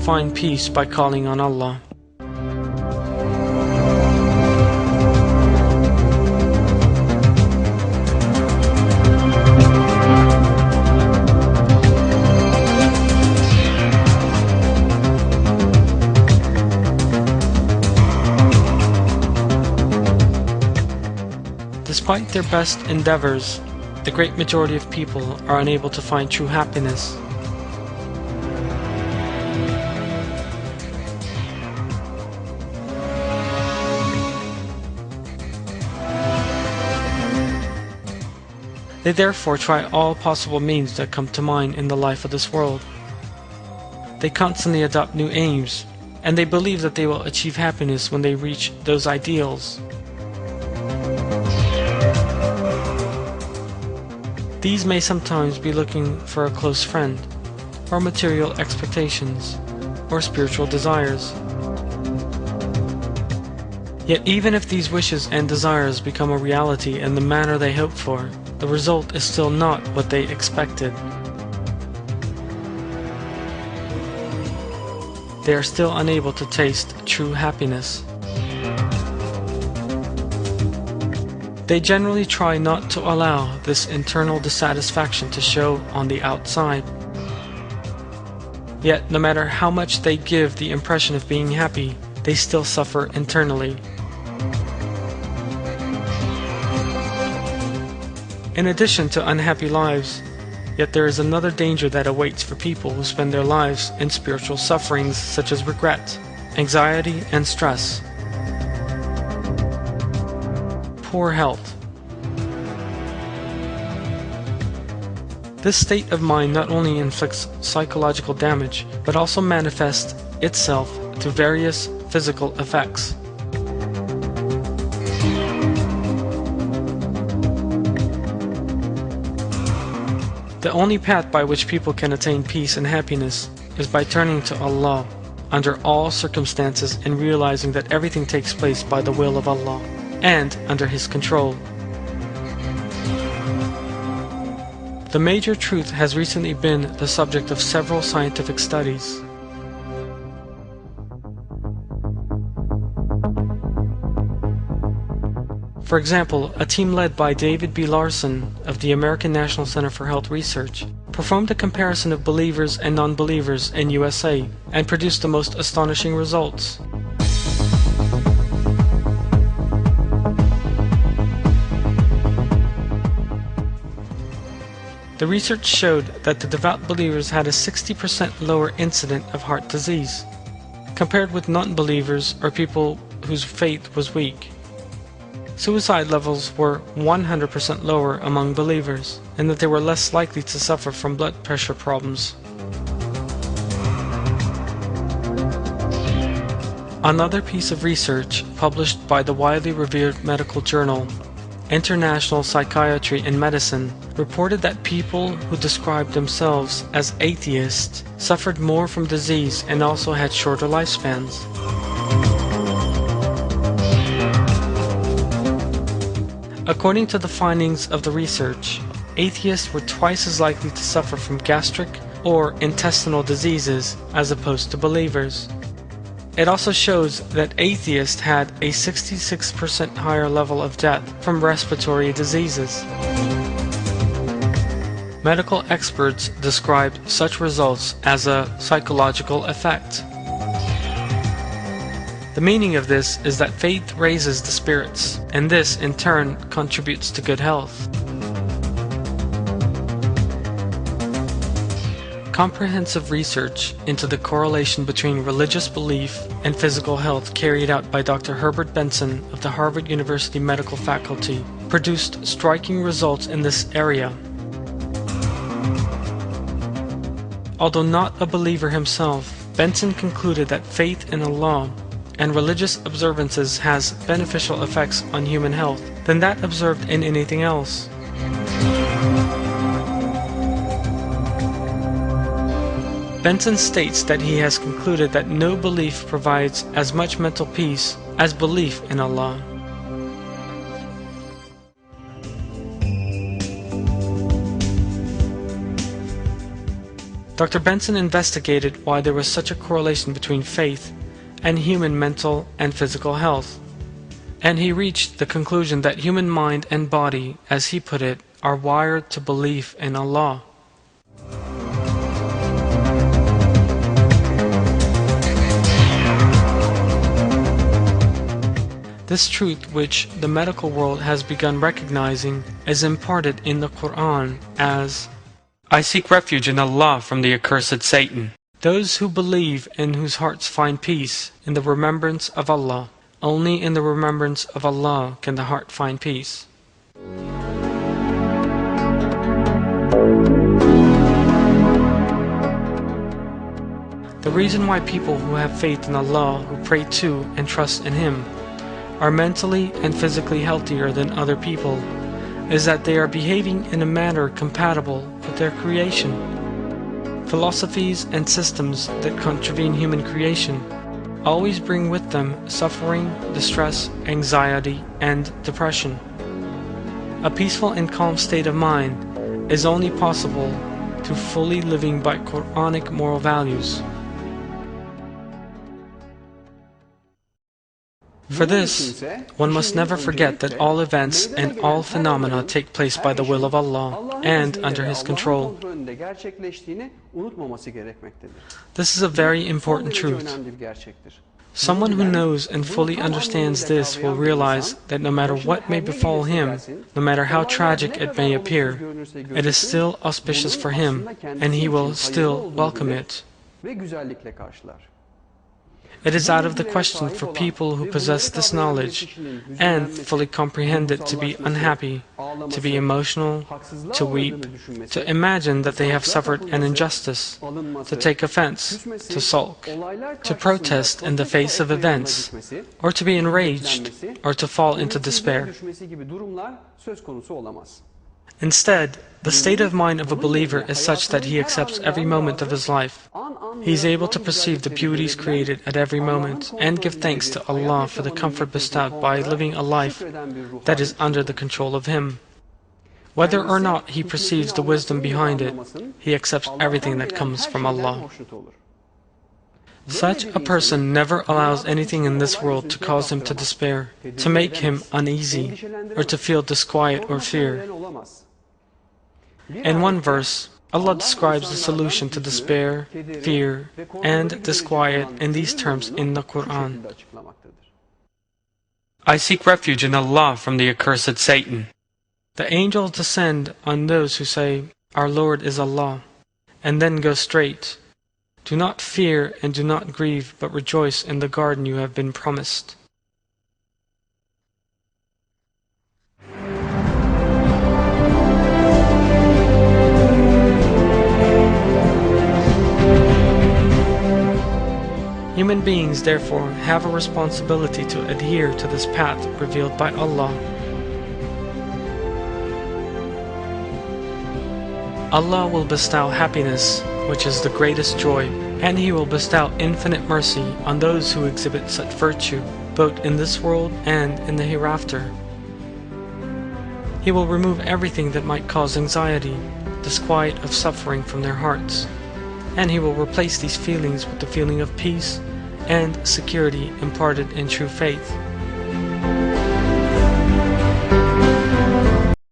find peace by calling on Allah. Despite their best endeavors, the great majority of people are unable to find true happiness. They therefore try all possible means that come to mind in the life of this world. They constantly adopt new aims, and they believe that they will achieve happiness when they reach those ideals. These may sometimes be looking for a close friend, or material expectations, or spiritual desires. Yet even if these wishes and desires become a reality in the manner they hoped for, the result is still not what they expected. They are still unable to taste true happiness. They generally try not to allow this internal dissatisfaction to show on the outside. Yet, no matter how much they give the impression of being happy, they still suffer internally. In addition to unhappy lives, yet there is another danger that awaits for people who spend their lives in spiritual sufferings such as regret, anxiety, and stress. Poor health. This state of mind not only inflicts psychological damage, but also manifests itself through various physical effects. The only path by which people can attain peace and happiness is by turning to Allah under all circumstances and realizing that everything takes place by the will of Allah and under His control. The major truth has recently been the subject of several scientific studies. For example, a team led by David B. Larson of the American National Center for Health Research performed a comparison of believers and non-believers in USA and produced the most astonishing results. The research showed that the devout believers had a 60% lower incidence of heart disease, compared with non-believers or people whose faith was weak. Suicide levels were 100% lower among believers, and that they were less likely to suffer from blood pressure problems. Another piece of research published by the widely revered medical journal International Psychiatry and Medicine reported that people who described themselves as atheists suffered more from disease and also had shorter lifespans. According to the findings of the research, atheists were twice as likely to suffer from gastric or intestinal diseases as opposed to believers. It also shows that atheists had a 66% higher level of death from respiratory diseases. Medical experts described such results as a psychological effect. The meaning of this is that faith raises the spirits, and this in turn contributes to good health. Comprehensive research into the correlation between religious belief and physical health carried out by Dr. Herbert Benson of the Harvard University Medical Faculty produced striking results in this area. Although not a believer himself, Benson concluded that faith in Allah and religious observances has beneficial effects on human health than that observed in anything else. Benson states that he has concluded that no belief provides as much mental peace as belief in Allah. Dr. Benson investigated why there was such a correlation between faith and human mental and physical health, and he reached the conclusion that human mind and body, as he put it, are wired to belief in Allah. This truth, which the medical world has begun recognizing, is imparted in the Quran as, "I seek refuge in Allah from the accursed Satan." Those who believe and whose hearts find peace in the remembrance of Allah. Only in the remembrance of Allah can the heart find peace. The reason why people who have faith in Allah, who pray to and trust in Him, are mentally and physically healthier than other people is that they are behaving in a manner compatible with their creation. Philosophies and systems that contravene human creation always bring with them suffering, distress, anxiety, and depression. A peaceful and calm state of mind is only possible through fully living by Quranic moral values. For this, one must never forget that all events and all phenomena take place by the will of Allah and under His control. This is a very important truth. Someone who knows and fully understands this will realize that no matter what may befall him, no matter how tragic it may appear, it is still auspicious for him, and he will still welcome it. It is out of the question for people who possess this knowledge and fully comprehend it to be unhappy, to be emotional, to weep, to imagine that they have suffered an injustice, to take offense, to sulk, to protest in the face of events, or to be enraged, or to fall into despair. Instead, the state of mind of a believer is such that he accepts every moment of his life. He is able to perceive the beauties created at every moment and give thanks to Allah for the comfort bestowed by living a life that is under the control of Him. Whether or not he perceives the wisdom behind it, he accepts everything that comes from Allah. Such a person never allows anything in this world to cause him to despair, to make him uneasy, or to feel disquiet or fear. In one verse, Allah describes the solution to despair, fear, and disquiet in these terms in the Quran. "I seek refuge in Allah from the accursed Satan." The angels descend on those who say, "Our Lord is Allah," and then go straight. Do not fear and do not grieve, but rejoice in the garden you have been promised. Human beings, therefore, have a responsibility to adhere to this path revealed by Allah. Allah will bestow happiness, which is the greatest joy, and He will bestow infinite mercy on those who exhibit such virtue, both in this world and in the hereafter. He will remove everything that might cause anxiety, disquiet of suffering from their hearts, and He will replace these feelings with the feeling of peace and security imparted in true faith.